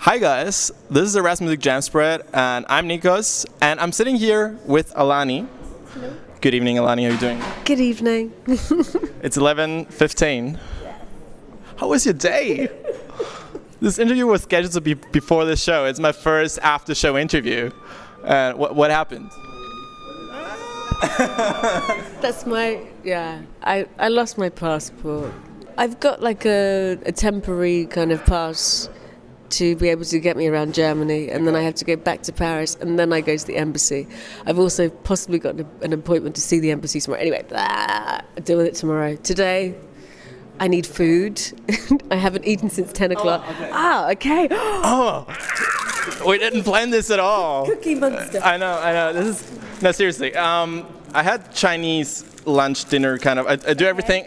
Hi guys, this is ALA.NI Jam Spread, and I'm Nikos, and I'm sitting here with ALA.NI. Hello. Good evening, ALA.NI, how are you doing? Good evening. It's 11:15. How was your day? This interview was scheduled to be before the show. It's my first after-show interview. What happened? That's I lost my passport. I've got like a temporary kind of pass to be able to get me around Germany, and then I have to go back to Paris, and then I go to the embassy. I've also possibly got an appointment to see the embassy tomorrow. Anyway, I'll deal with it tomorrow. Today, I need food. I haven't eaten since 10 o'clock. Oh, okay. Okay. Oh, we didn't plan this at all. Cookie Monster. I know. No, seriously. I had Chinese lunch, dinner, kind of. I do everything.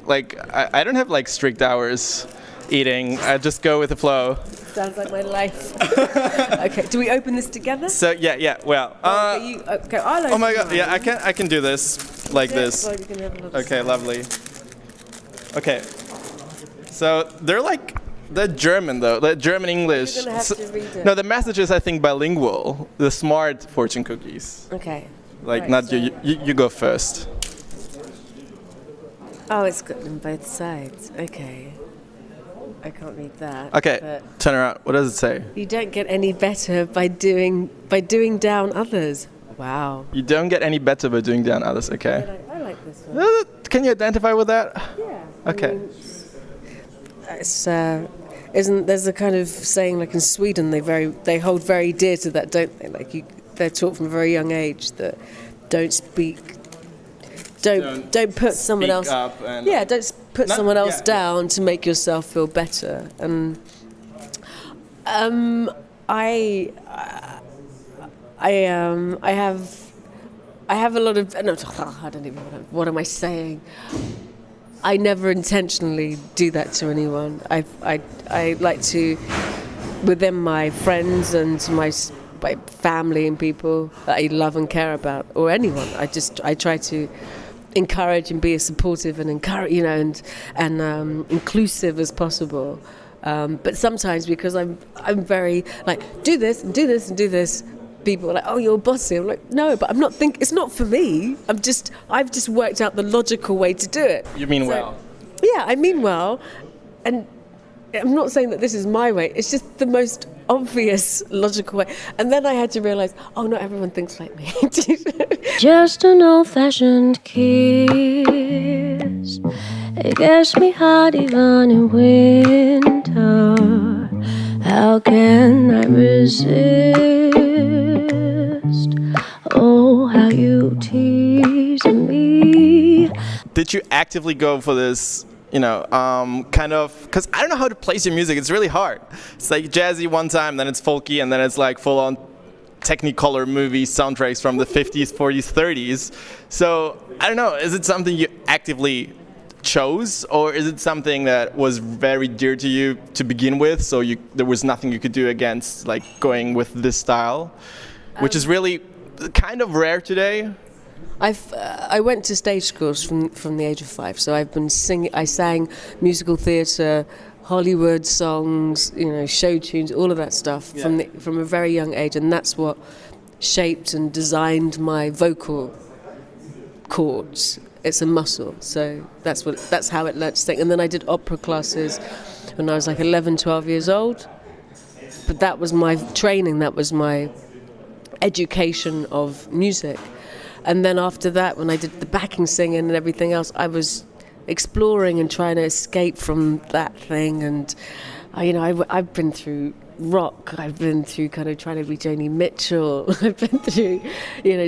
Like I don't have like strict hours eating. I just go with the flow. Sounds like my life. Okay. Do we open this together? So yeah. Well. Okay. I'll open Oh my God. mine. Yeah, I can do this like this. Well, you can have another Okay, side. lovely. Okay. So they're German though. They're German English. You're gonna have to read it. No, the message is I think bilingual. The smart fortune cookies. Okay. Like Right, not so- you go first. Oh, it's got them both sides. Okay. I can't read that. Okay. But Turn around. What does it say? you don't get any better by doing down others. Wow. You don't get any better by doing down others. Okay. I like this one. Can you identify with that? Yeah. Okay. It's there's a kind of saying like in Sweden they hold very dear to that, don't they? Like they're taught from a very young age that don't put someone else up and don't put No, someone else yeah. down to make yourself feel better. And I have a lot of no, I don't even know what am I saying. I never intentionally do that to anyone. I like to, within my friends and my family and people that I love and care about, or anyone. I try to encourage and be as supportive and encourage, and inclusive as possible. But sometimes because I'm very like do this and do this and do this. People are like, oh, you're bossy. I'm like, no, but I'm not it's not for me. I've just worked out the logical way to do it. You mean well. Yeah, I mean well. And I'm not saying that this is my way. It's just the most obvious logical way. And then I had to realize, oh, not everyone thinks like me. Just an old-fashioned kiss. It gets me hot even in winter. How can I resist? Oh, how you tease me. Did you actively go for this, kind of, because I don't know how to place your music. It's really hard. It's like jazzy one time, then it's folky, and then it's like full-on Technicolor movie soundtracks from the 50s, 40s, 30s. So, I don't know, is it something you actively chose, or is it something that was very dear to you to begin with, so there was nothing you could do against like going with this style, which is really kind of rare today? I went to stage schools from the age of 5, so I've been singing. I sang musical theatre, Hollywood songs, show tunes, all of that stuff from a very young age, and that's what shaped and designed my vocal cords. It's a muscle, so that's how it learnt to sing. And then I did opera classes when I was like 11, 12 years old. But that was my training, that was my education of music. And then after that, when I did the backing singing and everything else, I was exploring and trying to escape from that thing. And I've been through rock. I've been through kind of trying to be Joni Mitchell. I've been through,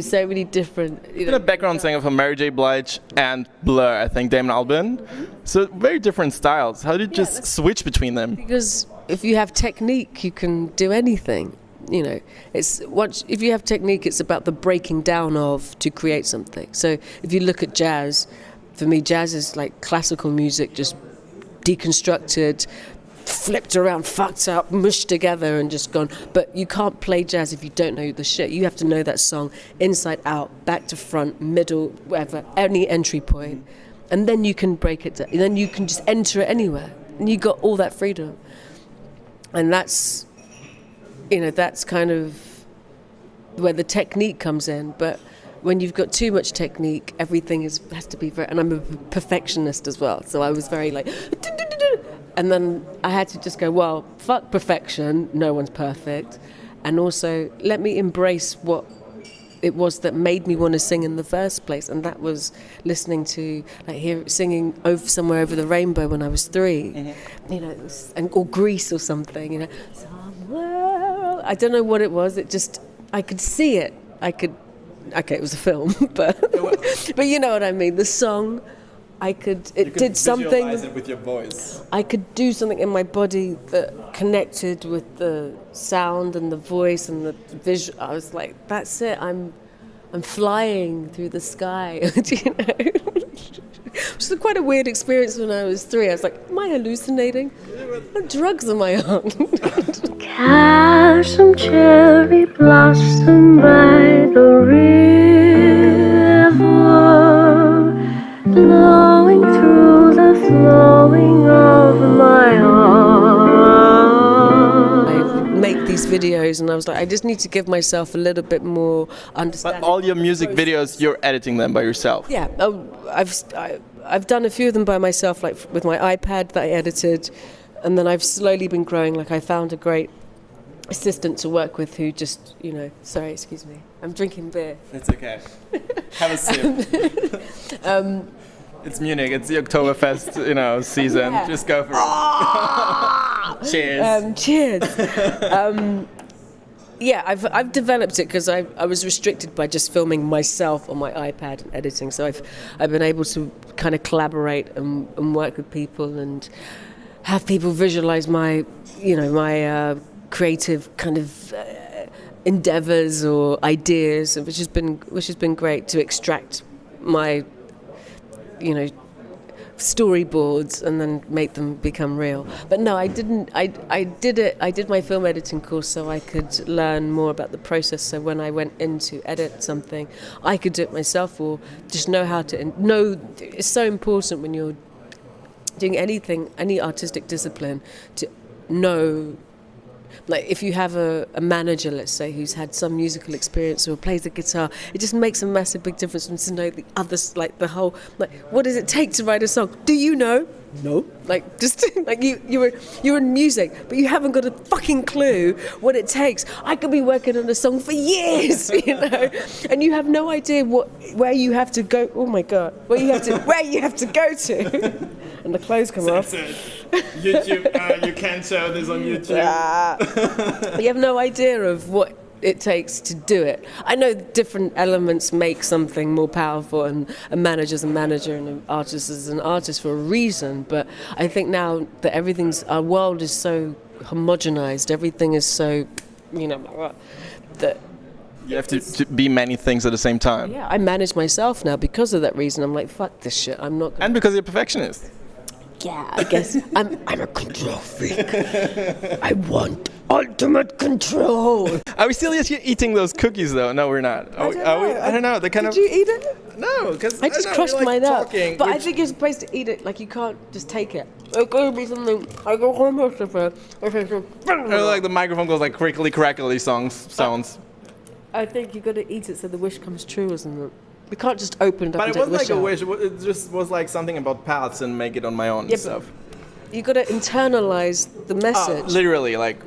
so many different. You've been a background singer for Mary J. Blige and Blur, I think, Damon Albarn. So very different styles. How did you just switch between them? Because if you have technique, you can do anything. If you have technique, it's about the breaking down of to create something. So if you look at jazz, for me, jazz is like classical music, just deconstructed, flipped around, fucked up, mushed together and just gone. But you can't play jazz if you don't know the shit. You have to know that song inside out, back to front, middle, whatever, any entry point. And then you can break it down. And then you can just enter it anywhere. And you got all that freedom. And that's that's kind of where the technique comes in. But when you've got too much technique, everything has to be very, and I'm a perfectionist as well, so I was very like, and then I had to just go, well, fuck perfection, no one's perfect, and also let me embrace what it was that made me want to sing in the first place, and that was listening to singing somewhere over the rainbow when I was 3, or Grease or something, somewhere. I don't know what it was. It just, I could see it. Okay, it was a film, but you know what I mean. The song, it did something. Visualize it with your voice. I could do something in my body that connected with the sound and the voice and the visual. I was like, that's it. I'm flying through the sky. Which was quite a weird experience when I was 3. I was like, am I hallucinating? What drugs am I on? Catch some cherry blossom by the river, blowing through the flowing of my heart. I would make these videos, and I was like, I just need to give myself a little bit more understanding. But all your music videos, you're editing them by yourself? Yeah, I've done a few of them by myself, like with my iPad that I edited, and then I've slowly been growing. Like I found a great assistant to work with who just, sorry, excuse me, I'm drinking beer. It's okay. Have a sip. It's Munich. It's the Oktoberfest, season. Yeah. Just go for it. Cheers. Cheers. Yeah, I've developed it because I was restricted by just filming myself on my iPad and editing. So I've been able to kind of collaborate and work with people and have people visualize my creative kind of endeavors or ideas, which has been great to extract my storyboards and then make them become real. But no, I didn't. I did my film editing course so I could learn more about the process. So when I went in to edit something, I could do it myself or just know how to know. It's so important when you're doing anything, any artistic discipline, to know. Like if you have a manager, let's say, who's had some musical experience or plays the guitar, it just makes a massive big difference to know the others, like the whole, like what does it take to write a song? Do you know? No. Like just like you're in music, but you haven't got a fucking clue what it takes. I could be working on a song for years, and you have no idea where you have to go. Oh my god, where you have to go to. And the clothes come off. YouTube, you can't show this on YouTube. You have no idea of what it takes to do it. I know different elements make something more powerful, and a manager's a manager and an artist is an artist for a reason, but I think now that our world is so homogenized, everything is so, that you have to be many things at the same time. Yeah, I manage myself now because of that reason. I'm like, fuck this shit, I'm not gonna... And because you're a perfectionist. Yeah, I guess I'm a control freak. I want ultimate control. Are we still eating those cookies though? No, we're not. I don't know. Did you eat it? No, because I just crushed mine up. Talking, but I think you're supposed to eat it. Like you can't just take it. It's gonna be something. I go home or like the microphone goes like crickly crackly sounds. I think you got to eat it so the wish comes true, isn't it? We can't just open it up. But and it wasn't like a out. wish. It just was like something about paths and make it on my own and stuff. You got to internalize the message. Literally, like.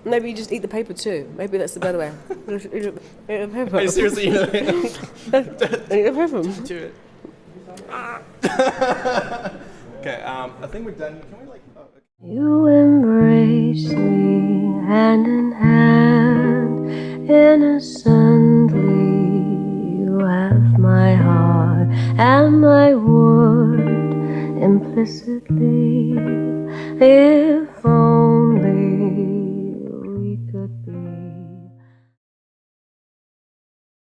Maybe you just eat the paper too. Maybe that's the better way. Eat the paper. Are you seriously eating it? Eat the paper. Do it. Okay, I think we're done. Can we like? Oh, okay. You embrace me hand in hand, innocently. You have my heart and my word implicitly. If